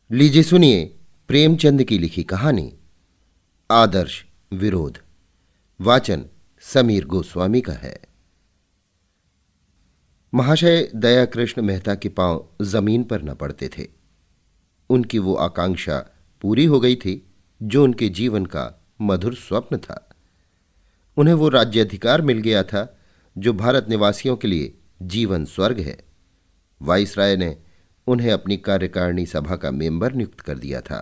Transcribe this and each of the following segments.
लीजिए सुनिए प्रेमचंद की लिखी कहानी आदर्श विरोध। वाचन समीर गोस्वामी का है। महाशय दयाकृष्ण मेहता के पांव जमीन पर न पड़ते थे। उनकी वो आकांक्षा पूरी हो गई थी जो उनके जीवन का मधुर स्वप्न था। उन्हें वो राज्याधिकार मिल गया था जो भारत निवासियों के लिए जीवन स्वर्ग है। वाइसराय ने उन्हें अपनी कार्यकारिणी सभा का मेंबर नियुक्त कर दिया था।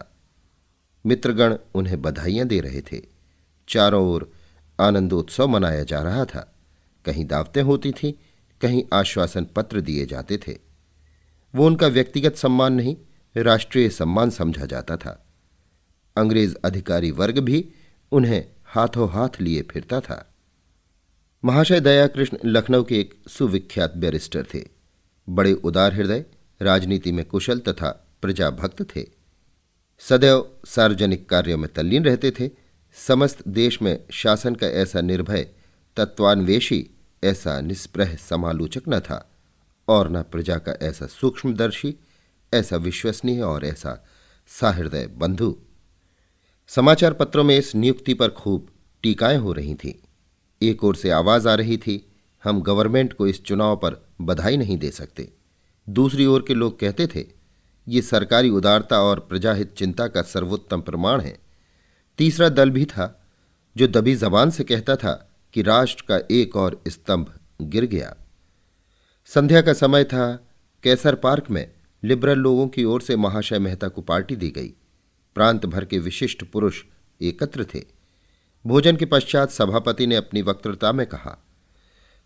मित्रगण उन्हें बधाइयां दे रहे थे। चारों ओर आनंदोत्सव मनाया जा रहा था। कहीं दावतें होती थीं, कहीं आश्वासन पत्र दिए जाते थे। वो उनका व्यक्तिगत सम्मान नहीं, राष्ट्रीय सम्मान समझा जाता था। अंग्रेज अधिकारी वर्ग भी उन्हें हाथों हाथ लिए फिरता था। महाशय दयाकृष्ण लखनऊ के एक सुविख्यात बैरिस्टर थे। बड़े उदार हृदय, राजनीति में कुशल तथा प्रजाभक्त थे। सदैव सार्वजनिक कार्यों में तल्लीन रहते थे। समस्त देश में शासन का ऐसा निर्भय तत्वान्वेषी, ऐसा निष्प्रह समालोचक न था और न प्रजा का ऐसा सूक्ष्मदर्शी, ऐसा विश्वसनीय और ऐसा सहृदय बंधु। समाचार पत्रों में इस नियुक्ति पर खूब टीकाएं हो रही थीं। एक ओर से आवाज आ रही थी, हम गवर्नमेंट को इस चुनाव पर बधाई नहीं दे सकते। दूसरी ओर के लोग कहते थे, ये सरकारी उदारता और प्रजाहित चिंता का सर्वोत्तम प्रमाण है। तीसरा दल भी था जो दबी जबान से कहता था कि राष्ट्र का एक और स्तंभ गिर गया। संध्या का समय था। कैसर पार्क में लिबरल लोगों की ओर से महाशय मेहता को पार्टी दी गई। प्रांत भर के विशिष्ट पुरुष एकत्र थे। भोजन के पश्चात सभापति ने अपनी वक्तृता में कहा,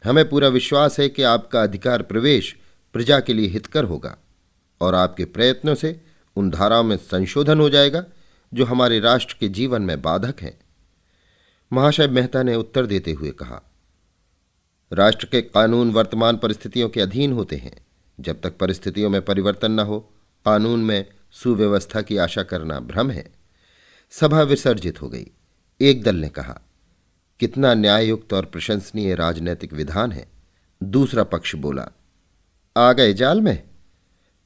हमें पूरा विश्वास है कि आपका अधिकार प्रवेश प्रजा के लिए हितकर होगा और आपके प्रयत्नों से उन धाराओं में संशोधन हो जाएगा जो हमारे राष्ट्र के जीवन में बाधक हैं। महाशय मेहता ने उत्तर देते हुए कहा, राष्ट्र के कानून वर्तमान परिस्थितियों के अधीन होते हैं। जब तक परिस्थितियों में परिवर्तन न हो, कानून में सुव्यवस्था की आशा करना भ्रम है। सभा विसर्जित हो गई। एक दल ने कहा, कितना न्याययुक्त और प्रशंसनीय राजनैतिक विधान है। दूसरा पक्ष बोला, आ गए जाल में।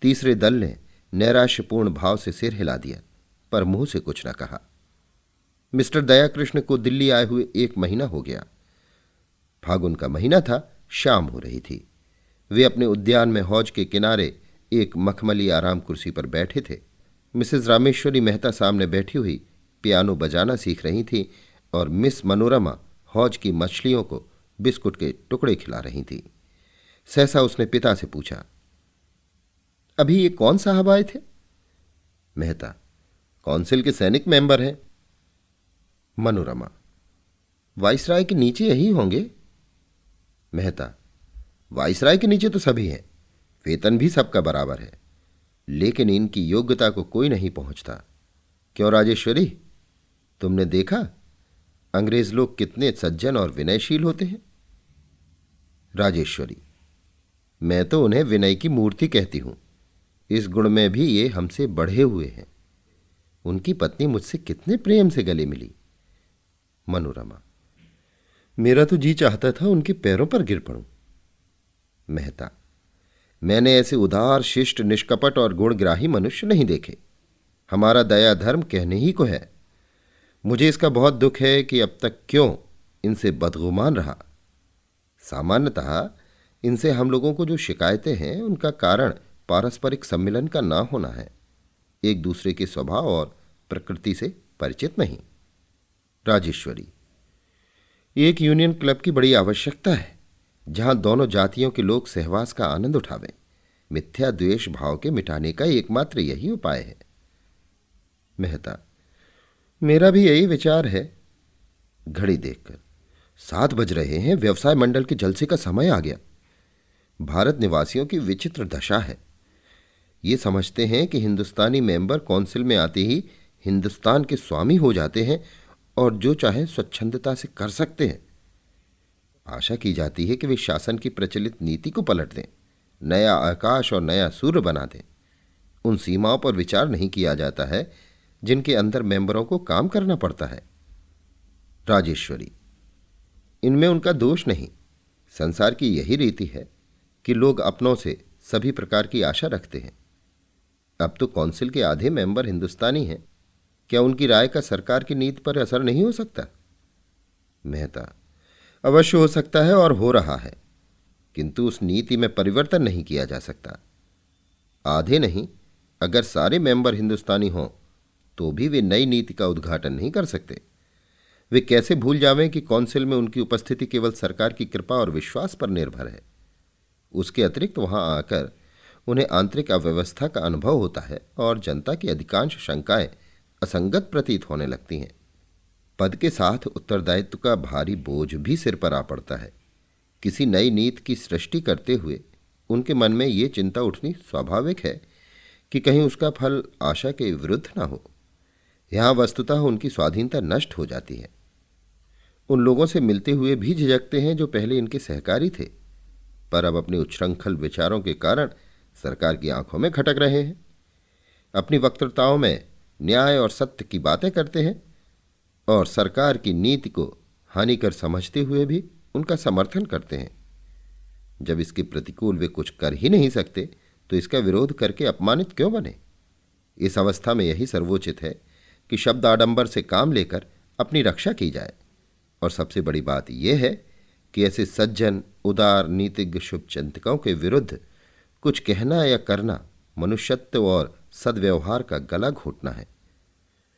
तीसरे दल ने नैराश्यपूर्ण भाव से सिर हिला दिया, पर मुंह से कुछ न कहा। मिस्टर दयाकृष्ण को दिल्ली आए हुए 1 महीना हो गया। फागुन का महीना था, शाम हो रही थी। वे अपने उद्यान में हौज के किनारे एक मखमली आराम कुर्सी पर बैठे थे। मिसेज रामेश्वरी मेहता सामने बैठी हुई पियानो बजाना सीख रही थी और मिस मनोरमा हौज की मछलियों को बिस्कुट के टुकड़े खिला रही थी। सहसा उसने पिता से पूछा, अभी ये कौन साहब आए थे? मेहता, काउंसिल के सैनिक मेंबर हैं। मनोरमा, वाइसराय के नीचे यही होंगे। मेहता, वाइसराय के नीचे तो सभी हैं, वेतन भी सबका बराबर है, लेकिन इनकी योग्यता को कोई नहीं पहुंचता। क्यों राजेश्वरी, तुमने देखा अंग्रेज लोग कितने सज्जन और विनयशील होते हैं? राजेश्वरी, मैं तो उन्हें विनय की मूर्ति कहती हूं। इस गुण में भी ये हमसे बढ़े हुए हैं। उनकी पत्नी मुझसे कितने प्रेम से गले मिली। मनोरमा, मेरा तो जी चाहता था उनके पैरों पर गिर पड़ूं। मेहता, मैंने ऐसे उदार, शिष्ट, निष्कपट और गुणग्राही मनुष्य नहीं देखे। हमारा दया धर्म कहने ही को है। मुझे इसका बहुत दुख है कि अब तक क्यों इनसे बदगुमान रहा। सामान्यतः इनसे हम लोगों को जो शिकायतें हैं उनका कारण पारस्परिक सम्मिलन का ना होना है, एक दूसरे के स्वभाव और प्रकृति से परिचित नहीं। राजेश्वरी, एक यूनियन क्लब की बड़ी आवश्यकता है जहां दोनों जातियों के लोग सहवास का आनंद उठावें। मिथ्या द्वेष भाव के मिटाने का एकमात्र यही उपाय है। मेहता, मेरा भी यही विचार है। घड़ी देखकर 7 बज रहे हैं। व्यवसाय मंडल के जलसे का समय आ गया। भारत निवासियों की विचित्र दशा है। ये समझते हैं कि हिंदुस्तानी मेंबर काउंसिल में आते ही हिंदुस्तान के स्वामी हो जाते हैं और जो चाहे स्वच्छंदता से कर सकते हैं। आशा की जाती है कि वे शासन की प्रचलित नीति को पलट दें, नया आकाश और नया सूर्य बना दें। उन सीमाओं पर विचार नहीं किया जाता है जिनके अंदर मेंबरों को काम करना पड़ता है। राजेश्वरी, इनमें उनका दोष नहीं। संसार की यही रीति है कि लोग अपनों से सभी प्रकार की आशा रखते हैं। अब तो काउंसिल के आधे मेंबर हिंदुस्तानी हैं। क्या उनकी राय का सरकार की नीति पर असर नहीं हो सकता? मेहता: अवश्य हो सकता है और हो रहा है, किंतु उस नीति में परिवर्तन नहीं किया जा सकता। आधे नहीं, अगर सारे मेंबर हिंदुस्तानी हों तो भी वे नई नीति का उद्घाटन नहीं कर सकते। वे कैसे भूल जावें कि काउंसिल में उनकी उपस्थिति केवल सरकार की कृपा और विश्वास पर निर्भर है। उसके अतिरिक्त वहां आकर उन्हें आंतरिक अव्यवस्था का अनुभव होता है और जनता की अधिकांश शंकाएं असंगत प्रतीत होने लगती हैं। पद के साथ उत्तरदायित्व का भारी बोझ भी सिर पर आ पड़ता है। किसी नई नीति की सृष्टि करते हुए उनके मन में ये चिंता उठनी स्वाभाविक है कि कहीं उसका फल आशा के विरुद्ध न हो। यहां वस्तुतः उनकी स्वाधीनता नष्ट हो जाती है। उन लोगों से मिलते हुए भी झिझकते हैं जो पहले इनके सहकारी थे, पर अब अपने उच्छृंखल विचारों के कारण सरकार की आंखों में खटक रहे हैं। अपनी वक्तृताओं में न्याय और सत्य की बातें करते हैं और सरकार की नीति को हानिकर समझते हुए भी उनका समर्थन करते हैं। जब इसके प्रतिकूल वे कुछ कर ही नहीं सकते तो इसका विरोध करके अपमानित क्यों बने? इस अवस्था में यही सर्वोचित है कि शब्द आडंबर से काम लेकर अपनी रक्षा की जाए। और सबसे बड़ी बात यह है कि ऐसे सज्जन, उदार, नीतिज्ञ शुभचिंतकों के विरुद्ध कुछ कहना या करना मनुष्यत्व और सद्व्यवहार का गला घोटना है।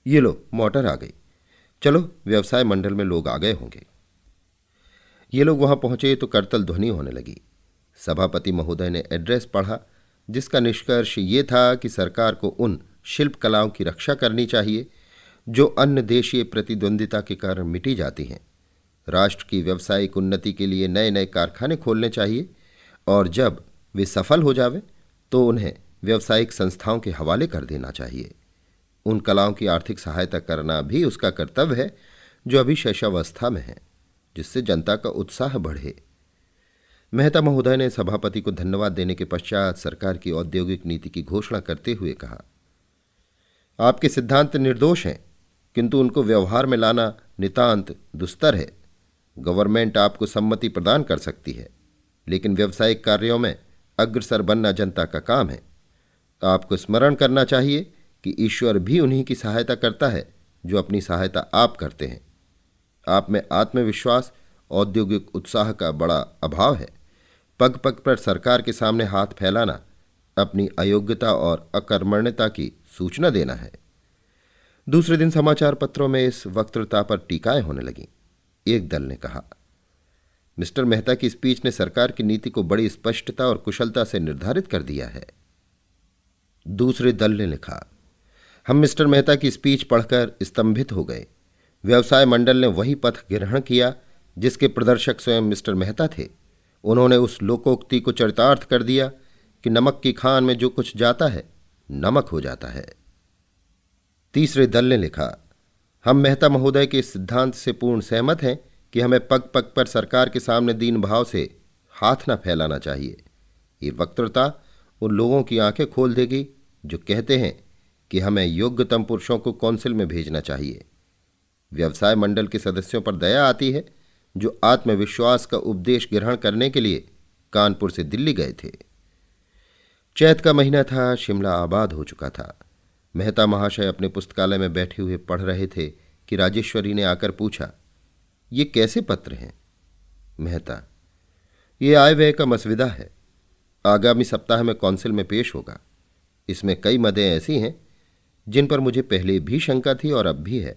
ये लो, मोटर आ गई। चलो, व्यवसाय मंडल में लोग आ गए होंगे। ये लोग वहां पहुंचे तो करतल ध्वनि होने लगी। सभापति महोदय ने एड्रेस पढ़ा, जिसका निष्कर्ष ये था कि सरकार को उन शिल्प कलाओं की रक्षा करनी चाहिए जो अन्य देशीय प्रतिद्वंदिता के कारण मिटी जाती हैं। राष्ट्र की व्यावसायिक उन्नति के लिए नए नए कारखाने खोलने चाहिए और जब वे सफल हो जावे तो उन्हें व्यावसायिक संस्थाओं के हवाले कर देना चाहिए। उन कलाओं की आर्थिक सहायता करना भी उसका कर्तव्य है जो अभी शैशवावस्था में है, जिससे जनता का उत्साह बढ़े। मेहता महोदय ने सभापति को धन्यवाद देने के पश्चात सरकार की औद्योगिक नीति की घोषणा करते हुए कहा, आपके सिद्धांत निर्दोष हैं, किंतु उनको व्यवहार में लाना नितांत दुस्तर है। गवर्नमेंट आपको सम्मति प्रदान कर सकती है, लेकिन व्यावसायिक कार्यों में अग्रसर बनना जनता का काम है। आपको स्मरण करना चाहिए कि ईश्वर भी उन्हीं की सहायता करता है जो अपनी सहायता आप करते हैं। आप में आत्मविश्वास, औद्योगिक उत्साह का बड़ा अभाव है। पग पग पर सरकार के सामने हाथ फैलाना अपनी अयोग्यता और अकर्मण्यता की सूचना देना है। दूसरे दिन समाचार पत्रों में इस वक्तृता पर टीकाएं होने लगीं। एक दल ने कहा, मिस्टर मेहता की स्पीच ने सरकार की नीति को बड़ी स्पष्टता और कुशलता से निर्धारित कर दिया है। दूसरे दल ने लिखा, हम मिस्टर मेहता की स्पीच पढ़कर स्तंभित हो गए। व्यवसाय मंडल ने वही पथ ग्रहण किया जिसके प्रदर्शक स्वयं मिस्टर मेहता थे। उन्होंने उस लोकोक्ति को चरितार्थ कर दिया कि नमक की खान में जो कुछ जाता है नमक हो जाता है। तीसरे दल ने लिखा, हम मेहता महोदय के इस सिद्धांत से पूर्ण सहमत हैं कि हमें पग पग पर सरकार के सामने दीन भाव से हाथ न फैलाना चाहिए। ये वक्तृता उन लोगों की आंखें खोल देगी जो कहते हैं कि हमें योग्यतम पुरुषों को काउंसिल में भेजना चाहिए। व्यवसाय मंडल के सदस्यों पर दया आती है जो आत्मविश्वास का उपदेश ग्रहण करने के लिए कानपुर से दिल्ली गए थे। चैत का महीना था, शिमला आबाद हो चुका था। मेहता महाशय अपने पुस्तकालय में बैठे हुए पढ़ रहे थे कि राजेश्वरी ने आकर पूछा, ये कैसे पत्र हैं? मेहता, ये आय व्यय का मसविदा है, आगामी सप्ताह में काउंसिल में पेश होगा। इसमें कई मदें ऐसी हैं जिन पर मुझे पहले भी शंका थी और अब भी है।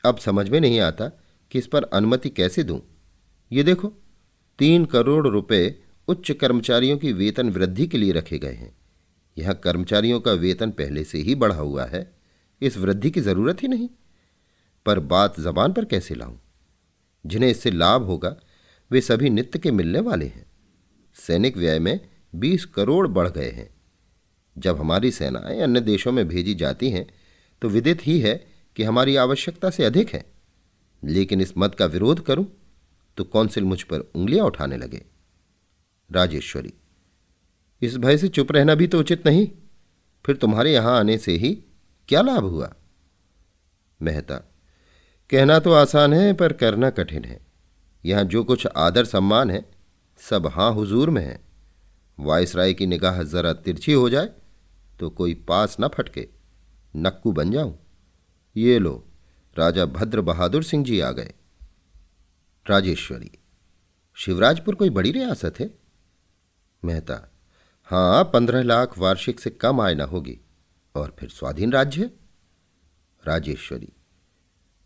अब समझ में नहीं आता कि इस पर अनुमति कैसे दूं। ये देखो, 3 करोड़ रुपए उच्च कर्मचारियों की वेतन वृद्धि के लिए रखे गए हैं। यहां कर्मचारियों का वेतन पहले से ही बढ़ा हुआ है, इस वृद्धि की जरूरत ही नहीं। पर बात जबान पर कैसे लाऊं? जिन्हें इससे लाभ होगा वे सभी नित्य के मिलने वाले हैं। सैनिक व्यय में 20 करोड़ बढ़ गए हैं। जब हमारी सेनाएं अन्य देशों में भेजी जाती हैं तो विदित ही है कि हमारी आवश्यकता से अधिक है। लेकिन इस मत का विरोध करूं तो काउंसिल मुझ पर उंगलियां उठाने लगे। राजेश्वरी, इस भय से चुप रहना भी तो उचित नहीं। फिर तुम्हारे यहां आने से ही क्या लाभ हुआ? मेहता, कहना तो आसान है पर करना कठिन है। यहां जो कुछ आदर सम्मान है सब हां हुजूर में है। वायसराय की निगाह जरा तिरछी हो जाए तो कोई पास न फटके, नक्कू बन जाऊं। ये लो, राजा भद्र बहादुर सिंह जी आ गए। राजेश्वरी, शिवराजपुर कोई बड़ी रियासत है? मेहता, हाँ, 15 लाख वार्षिक से कम आय न होगी, और फिर स्वाधीन राज्य है। राजेश्वरी,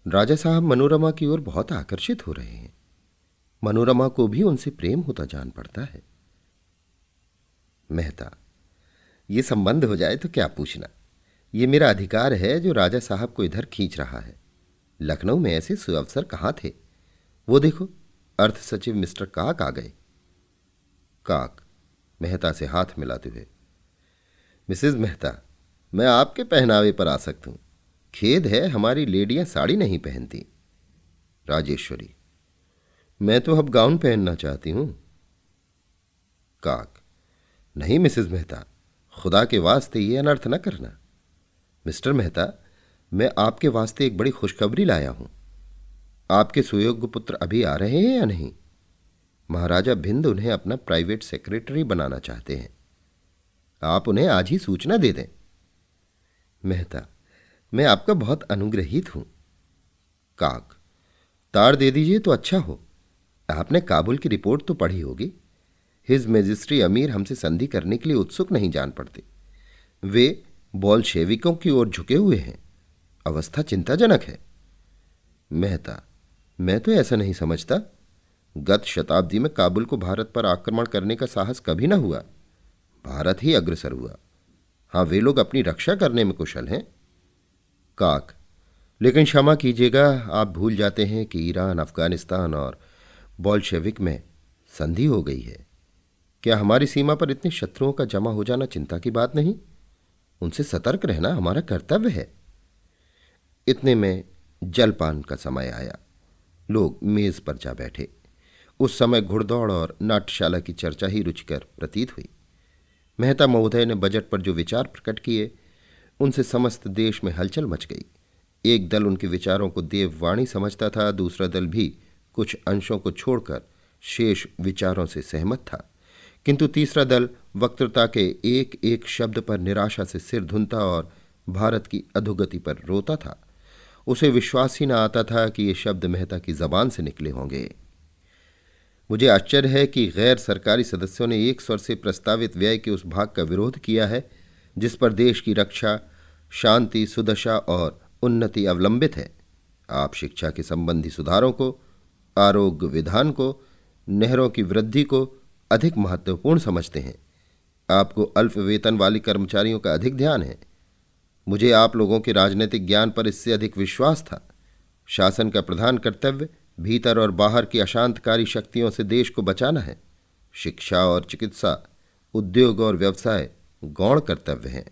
राजा साहब मनोरमा की ओर बहुत आकर्षित हो रहे हैं। मनोरमा को भी उनसे प्रेम होता जान पड़ता है। मेहता, ये संबंध हो जाए तो क्या पूछना, ये मेरा अधिकार है जो राजा साहब को इधर खींच रहा है। लखनऊ में ऐसे सुअवसर कहाँ थे? वो देखो, अर्थ सचिव मिस्टर काक आ गए। काक मेहता से हाथ मिलाते हुए, मिसेज मेहता, मैं आपके पहनावे पर आसक्त हूं। खेद है हमारी लेडियां साड़ी नहीं पहनती। राजेश्वरी, मैं तो अब गाउन पहनना चाहती हूं। काक, नहीं मिसेज मेहता, खुदा के वास्ते ये अनर्थ न करना। मिस्टर मेहता, मैं आपके वास्ते एक बड़ी खुशखबरी लाया हूं। आपके सुयोग्य पुत्र अभी आ रहे हैं या नहीं? महाराजा भिंद उन्हें अपना प्राइवेट सेक्रेटरी बनाना चाहते हैं। आप उन्हें आज ही सूचना दे दें। मेहता, मैं आपका बहुत अनुग्रहित हूं। काक, तार दे दीजिए तो अच्छा हो। आपने काबुल की रिपोर्ट तो पढ़ी होगी। हिज मेजिस्ट्री अमीर हमसे संधि करने के लिए उत्सुक नहीं जान पड़ते। वे बोल्शेविकों की ओर झुके हुए हैं। अवस्था चिंताजनक है। मेहता, मैं तो ऐसा नहीं समझता। गत शताब्दी में काबुल को भारत पर आक्रमण करने का साहस कभी न हुआ। भारत ही अग्रसर हुआ। हाँ, वे लोग अपनी रक्षा करने में कुशल हैं। काक, लेकिन क्षमा कीजिएगा, आप भूल जाते हैं कि ईरान, अफगानिस्तान और बोल्शेविक में संधि हो गई है। क्या हमारी सीमा पर इतने शत्रुओं का जमा हो जाना चिंता की बात नहीं? उनसे सतर्क रहना हमारा कर्तव्य है। इतने में जलपान का समय आया। लोग मेज पर जा बैठे। उस समय घुड़दौड़ और नाट्यशाला की चर्चा ही रुचिकर प्रतीत हुई। मेहता महोदय ने बजट पर जो विचार प्रकट किए, उनसे समस्त देश में हलचल मच गई। एक दल उनके विचारों को देववाणी समझता था, दूसरा दल भी कुछ अंशों को छोड़कर शेष विचारों से सहमत था, किंतु तीसरा दल वक्तृता के एक एक शब्द पर निराशा से सिर धुनता और भारत की अधोगति पर रोता था। उसे विश्वास ही न आता था कि ये शब्द मेहता की जबान से निकले होंगे। मुझे आश्चर्य है कि गैर सरकारी सदस्यों ने एक स्वर से प्रस्तावित व्यय के उस भाग का विरोध किया है जिस पर देश की रक्षा, शांति, सुदशा और उन्नति अवलंबित है। आप शिक्षा के संबंधी सुधारों को, आरोग्य विधान को, नहरों की वृद्धि को अधिक महत्वपूर्ण समझते हैं। आपको अल्प वेतन वाली कर्मचारियों का अधिक ध्यान है। मुझे आप लोगों के राजनीतिक ज्ञान पर इससे अधिक विश्वास था। शासन का प्रधान कर्तव्य भीतर और बाहर की अशांतकारी शक्तियों से देश को बचाना है। शिक्षा और चिकित्सा, उद्योग और व्यवसाय गौण कर्तव्य हैं।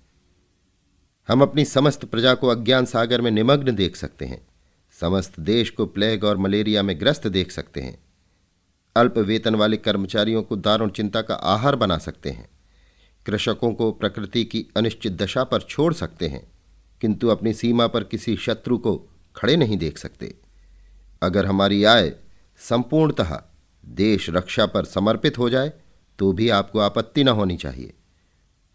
हम अपनी समस्त प्रजा को अज्ञान सागर में निमग्न देख सकते हैं। समस्त देश को प्लेग और मलेरिया में ग्रस्त देख सकते हैं। अल्प वेतन वाले कर्मचारियों को दारुण चिंता का आहार बना सकते हैं। कृषकों को प्रकृति की अनिश्चित दशा पर छोड़ सकते हैं, किंतु अपनी सीमा पर किसी शत्रु को खड़े नहीं देख सकते। अगर हमारी आय संपूर्णतः देश रक्षा पर समर्पित हो जाए तो भी आपको आपत्ति न होनी चाहिए।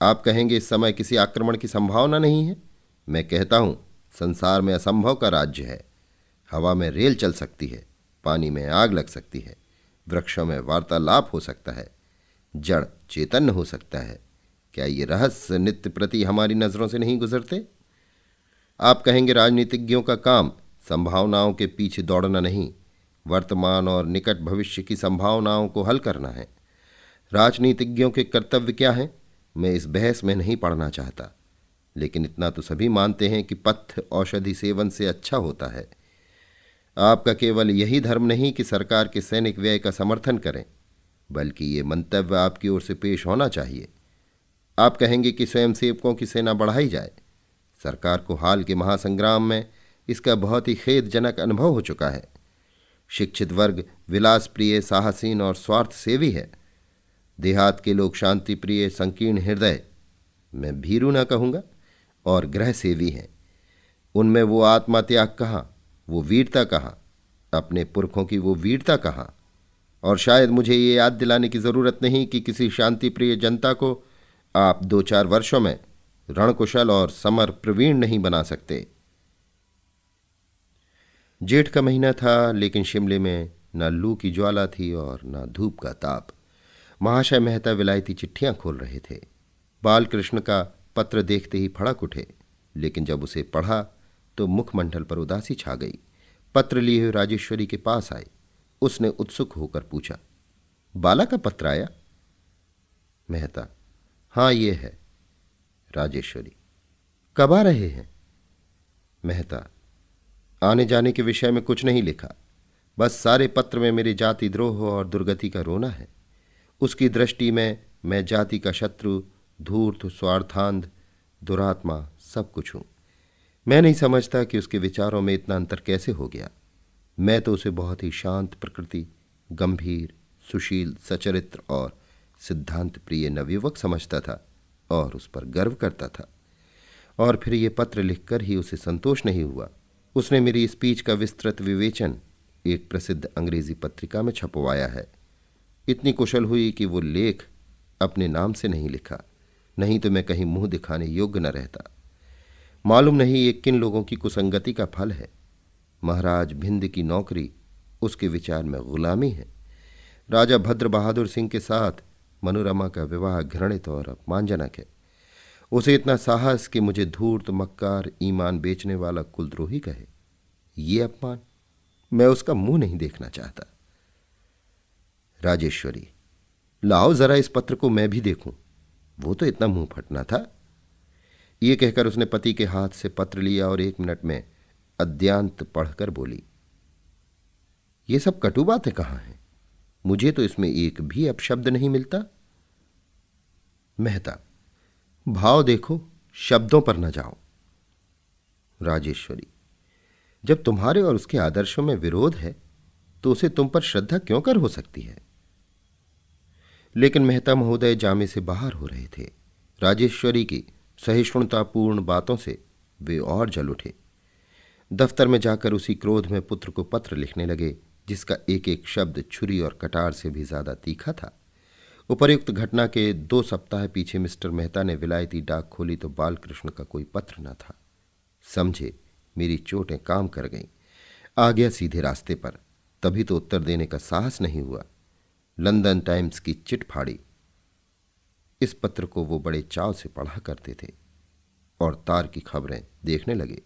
आप कहेंगे इस समय किसी आक्रमण की संभावना नहीं है। मैं कहता हूं, संसार में असंभव का राज्य है। हवा में रेल चल सकती है, पानी में आग लग सकती है, वृक्षों में वार्तालाप हो सकता है, जड़ चेतन हो सकता है। क्या ये रहस्य नित्य प्रति हमारी नजरों से नहीं गुजरते? आप कहेंगे राजनीतिज्ञों का काम संभावनाओं के पीछे दौड़ना नहीं, वर्तमान और निकट भविष्य की संभावनाओं को हल करना है। राजनीतिज्ञों के कर्तव्य क्या हैं, मैं इस बहस में नहीं पढ़ना चाहता, लेकिन इतना तो सभी मानते हैं कि पथ्य औषधि सेवन से अच्छा होता है। आपका केवल यही धर्म नहीं कि सरकार के सैनिक व्यय का समर्थन करें, बल्कि ये मंतव्य आपकी ओर से पेश होना चाहिए। आप कहेंगे कि स्वयंसेवकों की सेना बढ़ाई जाए। सरकार को हाल के महासंग्राम में इसका बहुत ही खेदजनक अनुभव हो चुका है। शिक्षित वर्ग विलास प्रिय, साहसीन और स्वार्थ सेवी है। देहात के लोग शांति प्रिय, संकीर्ण हृदय, मैं भीरू न कहूँगा, और ग्रह सेवी हैं। उनमें वो आत्मा त्याग कहाँ, वो वीरता कहाँ, अपने पुरखों की वो वीरता कहाँ? और शायद मुझे ये याद दिलाने की ज़रूरत नहीं कि किसी शांति प्रिय जनता को आप 2-4 वर्षों में रणकुशल और समर प्रवीण नहीं बना सकते। जेठ का महीना था, लेकिन शिमले में न लू की ज्वाला थी और न धूप का ताप। महाशय मेहता विलायती चिट्ठियां खोल रहे थे। बालकृष्ण का पत्र देखते ही फड़क उठे, लेकिन जब उसे पढ़ा तो मुखमंडल पर उदासी छा गई। पत्र लिए हुए राजेश्वरी के पास आए। उसने उत्सुक होकर पूछा, बाला का पत्र आया? मेहता, हां, ये है। राजेश्वरी, कब आ रहे हैं? मेहता, आने जाने के विषय में कुछ नहीं लिखा, बस सारे पत्र में मेरी जाति द्रोह और दुर्गति का रोना है। उसकी दृष्टि में मैं जाति का शत्रु, धूर्त, स्वार्थांध, दुरात्मा सब कुछ हूं। मैं नहीं समझता कि उसके विचारों में इतना अंतर कैसे हो गया। मैं तो उसे बहुत ही शांत प्रकृति, गंभीर, सुशील, सचरित्र और सिद्धांत प्रिय नवयुवक समझता था और उस पर गर्व करता था। और फिर ये पत्र लिखकर ही उसे संतोष नहीं हुआ। उसने मेरी स्पीच का विस्तृत विवेचन एक प्रसिद्ध अंग्रेजी पत्रिका में छपवाया है। इतनी कुशल हुई कि वो लेख अपने नाम से नहीं लिखा, नहीं तो मैं कहीं मुंह दिखाने योग्य न रहता। मालूम नहीं ये किन लोगों की कुसंगति का फल है। महाराज भिंद की नौकरी उसके विचार में गुलामी है। राजा भद्र बहादुर सिंह के साथ मनोरमा का विवाह घृणित और अपमानजनक है। उसे इतना साहस कि मुझे धूर्त, मक्कार, ईमान बेचने वाला कुलद्रोही कहे। ये अपमान, मैं उसका मुंह नहीं देखना चाहता। राजेश्वरी, लाओ जरा इस पत्र को मैं भी देखूं। वो तो इतना मुंह फटना था। ये कहकर उसने पति के हाथ से पत्र लिया और 1 मिनट में अद्यांत पढ़कर बोली, ये सब कटु बातें कहां हैं? मुझे तो इसमें एक भी अपशब्द नहीं मिलता। मेहता, भाव देखो, शब्दों पर न जाओ। राजेश्वरी, जब तुम्हारे और उसके आदर्शों में विरोध है तो उसे तुम पर श्रद्धा क्यों कर हो सकती है? लेकिन मेहता महोदय जामे से बाहर हो रहे थे। राजेश्वरी की सहिष्णुतापूर्ण बातों से वे और जल उठे। दफ्तर में जाकर उसी क्रोध में पुत्र को पत्र लिखने लगे, जिसका एक एक शब्द छुरी और कटार से भी ज्यादा तीखा था। उपर्युक्त घटना के 2 सप्ताह पीछे मिस्टर मेहता ने विलायती डाक खोली तो बालकृष्ण का कोई पत्र न था। समझे मेरी चोटें काम कर गईं। आ गया सीधे रास्ते पर, तभी तो उत्तर देने का साहस नहीं हुआ। लंदन टाइम्स की चिट फाड़ी। इस पत्र को वो बड़े चाव से पढ़ा करते थे और तार की खबरें देखने लगे।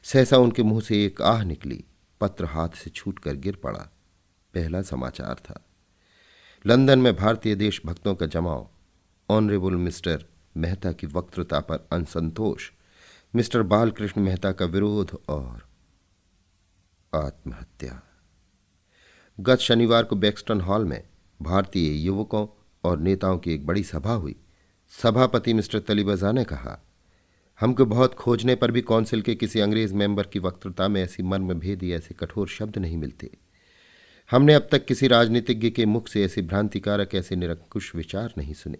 सहसा उनके मुंह से एक आह निकली। पत्र हाथ से छूटकर गिर पड़ा। पहला समाचार था, लंदन में भारतीय देशभक्तों का जमाव, ऑनरेबल मिस्टर मेहता की वक्तृता पर असंतोष, मिस्टर बालकृष्ण मेहता का विरोध और आत्महत्या। गत शनिवार को बैक्सटन हॉल में भारतीय युवकों और नेताओं की एक बड़ी सभा हुई। सभापति मिस्टर तलीबजा ने कहा, हमको बहुत खोजने पर भी कौंसिल के किसी अंग्रेज मेंबर की वक्तृता में ऐसी मर्मभेदी, ऐसे कठोर शब्द नहीं मिलते। हमने अब तक किसी राजनीतिज्ञ के मुख से ऐसे भ्रांतिकारक, ऐसे निरंकुश विचार नहीं सुने।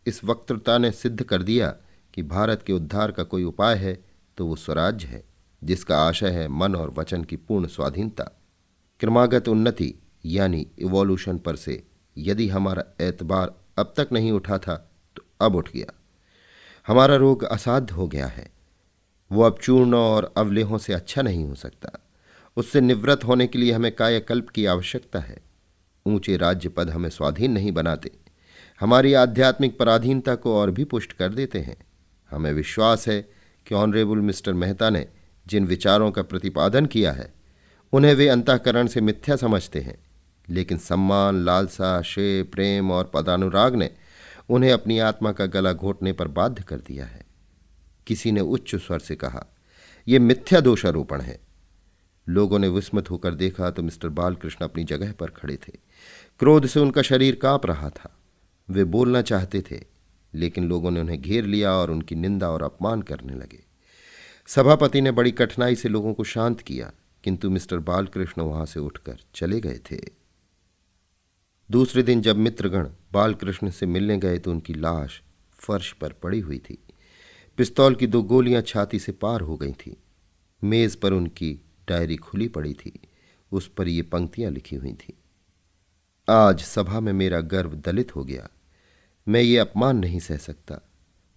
इस वक्तृता ने सिद्ध कर दिया कि भारत के उद्धार का कोई उपाय है तो वो स्वराज्य है, जिसका आशय है मन और वचन की पूर्ण स्वाधीनता। क्रमागत उन्नति यानी इवोल्यूशन पर से यदि हमारा एतबार अब तक नहीं उठा था तो अब उठ गया। हमारा रोग असाध्य हो गया है। वो अब चूर्ण और अवलेहों से अच्छा नहीं हो सकता। उससे निवृत्त होने के लिए हमें कायाकल्प की आवश्यकता है। ऊंचे राज्य पद हमें स्वाधीन नहीं बनाते, हमारी आध्यात्मिक पराधीनता को और भी पुष्ट कर देते हैं। हमें विश्वास है कि ऑनरेबल मिस्टर मेहता ने जिन विचारों का प्रतिपादन किया है उन्हें वे अंतःकरण से मिथ्या समझते हैं, लेकिन सम्मान, लालसा, श्रेय, प्रेम और पदानुराग ने उन्हें अपनी आत्मा का गला घोटने पर बाध्य कर दिया है। किसी ने उच्च स्वर से कहा, यह मिथ्या दोषारोपण है। लोगों ने विस्मित होकर देखा तो मिस्टर बालकृष्ण अपनी जगह पर खड़े थे। क्रोध से उनका शरीर कांप रहा था। वे बोलना चाहते थे, लेकिन लोगों ने उन्हें घेर लिया और उनकी निंदा और अपमान करने लगे। सभापति ने बड़ी कठिनाई से लोगों को शांत किया, किंतु मिस्टर बालकृष्ण वहां से उठकर चले गए थे। दूसरे दिन जब मित्रगण बालकृष्ण से मिलने गए तो उनकी लाश फर्श पर पड़ी हुई थी। पिस्तौल की 2 गोलियां छाती से पार हो गई थी। मेज पर उनकी डायरी खुली पड़ी थी। उस पर ये पंक्तियां लिखी हुई थी, आज सभा में मेरा गर्व दलित हो गया। मैं ये अपमान नहीं सह सकता।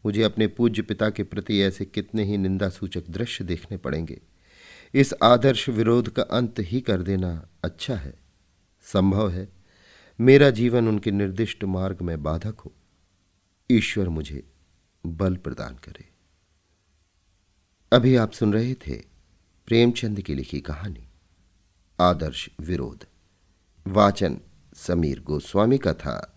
मुझे अपने पूज्य पिता के प्रति ऐसे कितने ही निंदासूचक दृश्य देखने पड़ेंगे। इस आदर्श विरोध का अंत ही कर देना अच्छा है। संभव है मेरा जीवन उनके निर्दिष्ट मार्ग में बाधक हो। ईश्वर मुझे बल प्रदान करे। अभी आप सुन रहे थे प्रेमचंद की लिखी कहानी आदर्श विरोध। वाचन समीर गोस्वामी का था।